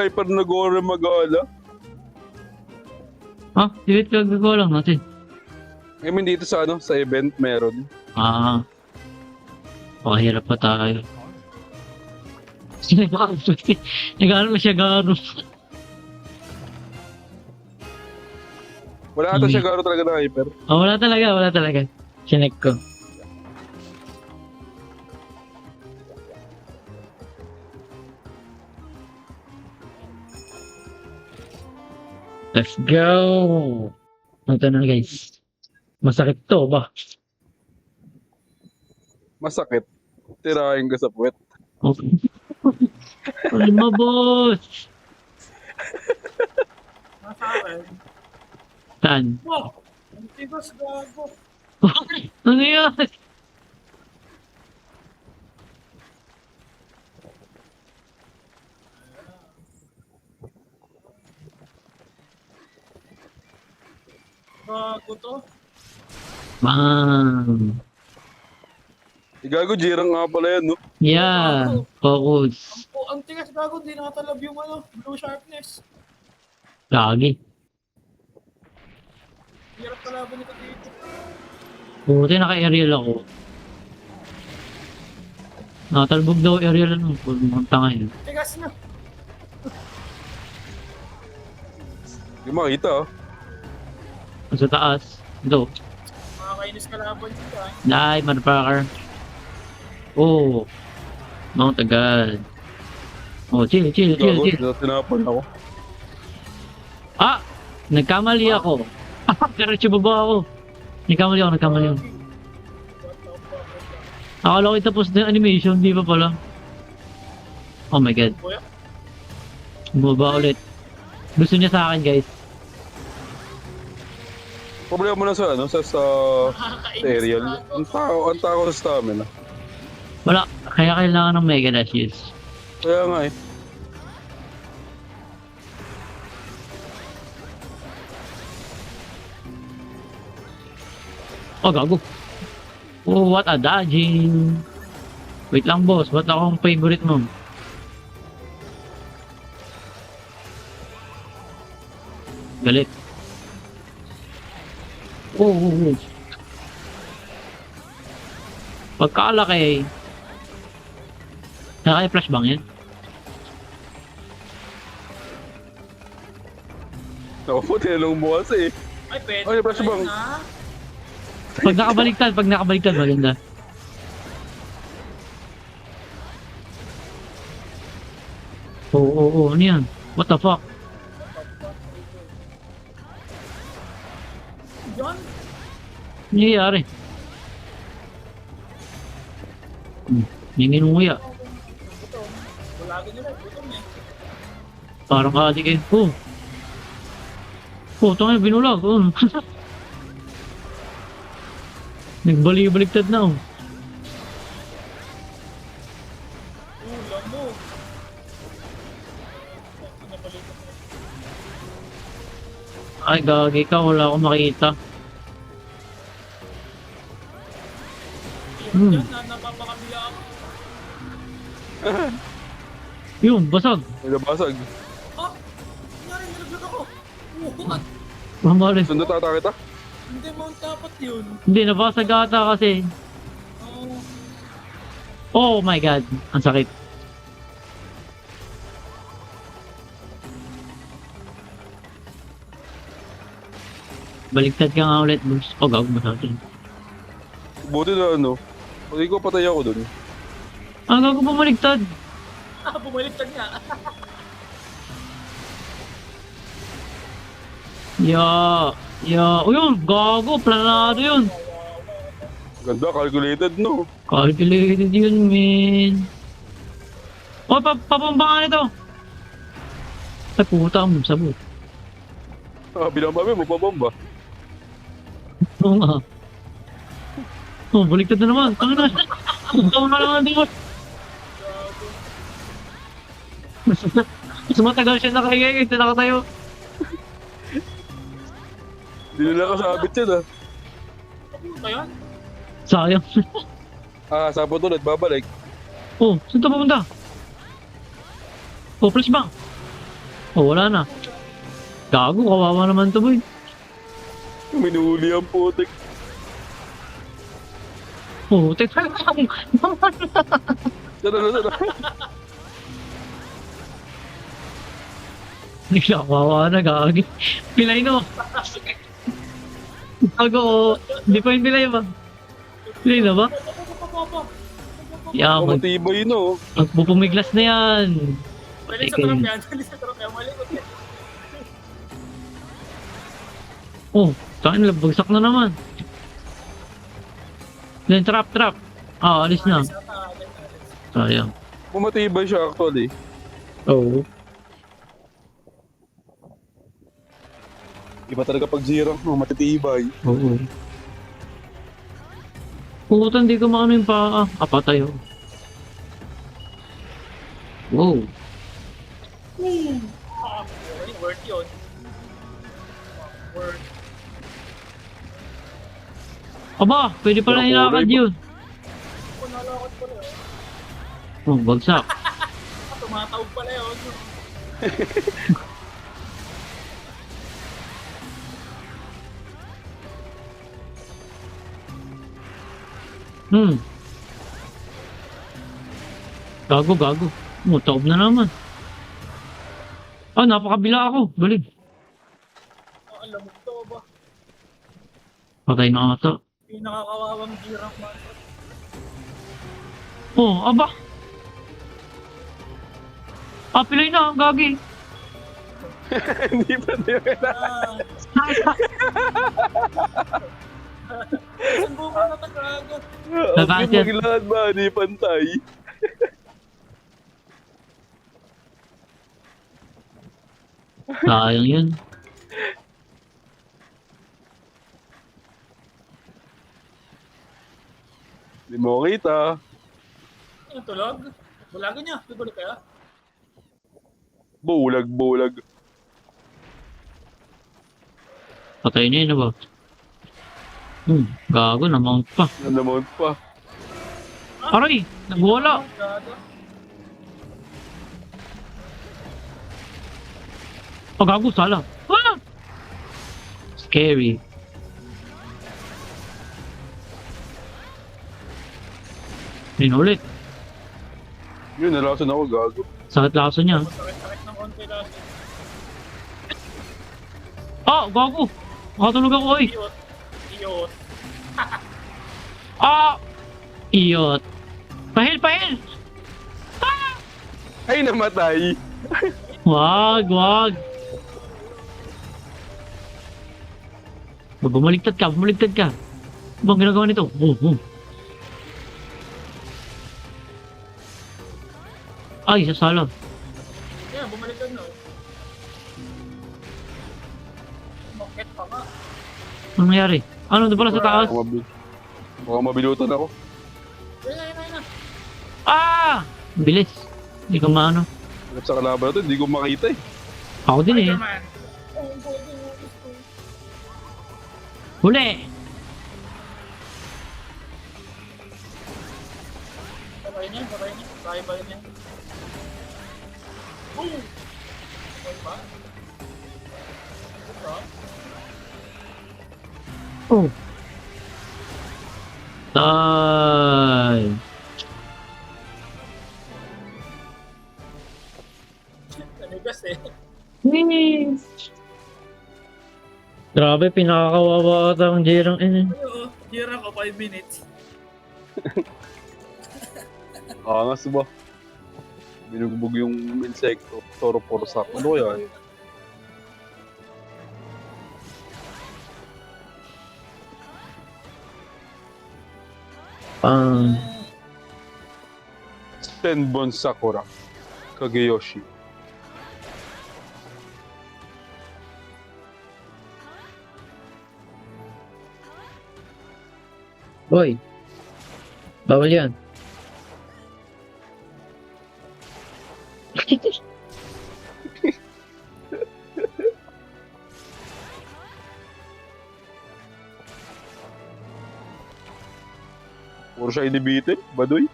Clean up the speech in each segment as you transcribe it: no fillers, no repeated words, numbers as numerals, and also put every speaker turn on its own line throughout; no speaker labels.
Hyper nag-order mag-aala.
Ha? Wait, gagawa lang natin.
I mean dito sa ano, sa event meron.
Ah, pakahirap pa tayo. Nag-ano siya garo.
Wala ata siya garo talaga ng hyper.
Oh, wala talaga. Chinek ko. Let's go! Ito na guys. Masakit to ba?
Masakit. Tirahin ka sa puwet.
Okay. Ano mo, boss?
Nasa akin.
Saan?
Wow! Ang tigas gago.
Ano yun?
Gago to.
Bang!
Gago, jirang nga pala yan, no?
Yeah, focus.
Ang tigas gago, di nakatalab yung ano, blue sharpness.
Lagi.
Hirap kalaban nito dito.
Buti naka-aerial ako. Nakatalbog daw aerial ano. Mga tanga yun.
Tigas na.
Hindi makita, ah.
Sa taas. Ito.
Makakainis kalaban dito ah.
Die, motherfucker. Oh. Mount agad. Oh, chill.
Gago, tinapon ako.
Ah! Nagkamali ako. Diretso baba ako. Nagkamali ako. Akala ko itapos na yung animation, di ba pala? Oh my god.
Kuya,
Bumaba ulit. Gusto niya sa akin, guys.
Problema mo na sa ano, sa
nakakainis
aerial.
gago.
Ang tao sa stamina.
Wala. Kaya kailangan ng Mega Dashes.
Kaya nga eh.
Oh, gago. Oh, what a dodging. Wait lang, boss. Ba't ako ang favorite mo? Galit. Oh. Pagkalaki. Naka-flash bang yan?
Ako po, tinanong mo kasi eh.
Ay, pwede.
Ay, brush bang?
na.
Pag nakabaliktad, maganda. Oo, ano yan? What the fuck?
Yan.
Ano nangyayari? May nginunguya.
Ito. Bulagin nila. Gutom eh.
Parang kati kayo. Oh, tangin, binulag. Oh. Nagbalik-baliktad na oh.
Ulam mo.
Ay, gagi ka. Wala akong makita.
Yan, napapakabila ako.
Yun, basag.
May nabasag.
Ah! Nangyari, nalaglag ako. What?
Mamalis.
Sundot ata kita.
Hindi mo dapat yun.
Hindi, nabasag ata kasi.
Oh,
Oh my god. Ang sakit. Baliktad ka nga ulit, boss. Oh, gawag mo sa atin.
Buti na ano. Hindi ko patay ako dun.
Ang gago bumaliktad.
bumaliktad nga.
O yun, gago, planado yun.
Ganda, calculated no.
Calculated yun, man. Oh, papambangan ito. Ay, puta mo, sabot.
Binambabi mo, pabomba.
Oo nga. Oh, baliktad na naman. Tangin na. Tama na naman, di ba? Mas matagal siya nakahigay, hindi nakatayo.
Hindi nila kasabit yan ah.
Ano yan?
Sayang.
Sabot ulit, babalik.
Oh, saan ito pupunta? Oh, flash bang. Oh, wala na. Gago, kawawa naman to boy.
Minuli ang putik.
Oh, teka lang.
Tara na, tara.
Nila, kawawa na, gagi. Pilay no. Gago, oh. Hindi pa yung pilay ba? Pilay na ba?
Oh,
Yaman.
matibay no.
Magpupumiglas na yan.
Mali sa trap yan. Mali sa trap yan. Mali ko yan.
Oh, saan nila? Bagsak na naman. Then trap. Ah, alis na. Sayang.
Matibay siya actually.
Oo.
Iba talaga pag zero, matitibay.
Oo. Puta, hindi ko maano yung paa. Patay oh. Wow.
Word yun. Word.
Aba, pwede pala
Nakulay
ilakad
ba?
yun.
Kung nalakot pala yun.
Oh, bagsak.
Tumatawag pala yun.
Gago. Taob na naman. Ah, napakabila ako. Galing.
Alam mo to ba?
Patay na ata.
Pinakakawawang girang man.
Oh, aba. Ah, pilay na. Gagi.
Hindi pa nila.
Isang buka na tagaga.
Okay, maglakad ba? Hindi pantay.
Sayang yun.
Hindi mo kita.
Yung tulog. Bulagan niya. Bibalik kaya?
Bulag.
Patay na yun, ba? Gago, namount pa.
Nanamount pa.
Aray, nagwala.
Gago.
Oh, gago, sala. Ah! Scary. Yun ulit.
Yun, nalasan ako, gago.
Sakit laso niya.
Sakit ng konti lang.
Ah, gago. Makatulog ako, oy.
Iyot.
Ah! Iyot. Pahil! Ah!
Ay, namatay.
Wag. Bumaliktad ka. Ano bang ginagawa nito? Ay, sasala.
Yeah, bumalik ka na. Bakit pa nga?
Ano nangyari? Ano, doon pala sa taas?
Mukhang mabilutan ako.
Ayun na.
Ah! Bilis. Hindi ko maano.
At sa kalaban na to, hindi ko makita eh.
Ako din eh.
Spider-Man.
Huli!
Sabay niya. Sabay niya. Boom! Okay ba? Ito.
Oh. Tay.
Nanigas eh.
Grabe, pinakakawawa ata ang Jerang
Oo, hira ko 5 minutes.
Angas ba? Binugbog yung insekto. Toro-porosak. Ano kaya?
Pang.
Senbon Sakura. Kageyoshi.
Boy. Bawal yan.
Puro siya inibitin. Baduy.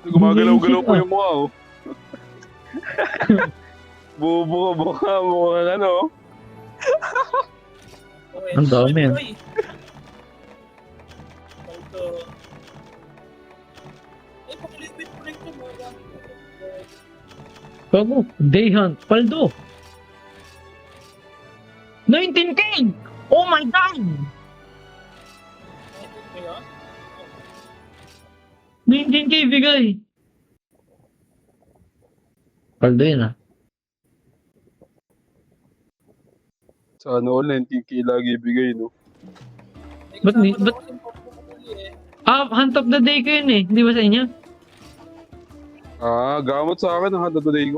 Gumagalaw-galaw po yung mukha, oh. Bubo ka, mukha ano.
Ang dami yan.
Ito. Eh, pakilipit mo rin ito, mga gamit.
Bago, day hunt, paldo. 19K! Oh my God! 19K bigay. Paldo yun ah.
Sana all 19K lagi ibigay, no?
Ba't hunt of the day ko yun eh. Di ba sa inyo?
Ah, gamot sa akin ang handa today ko.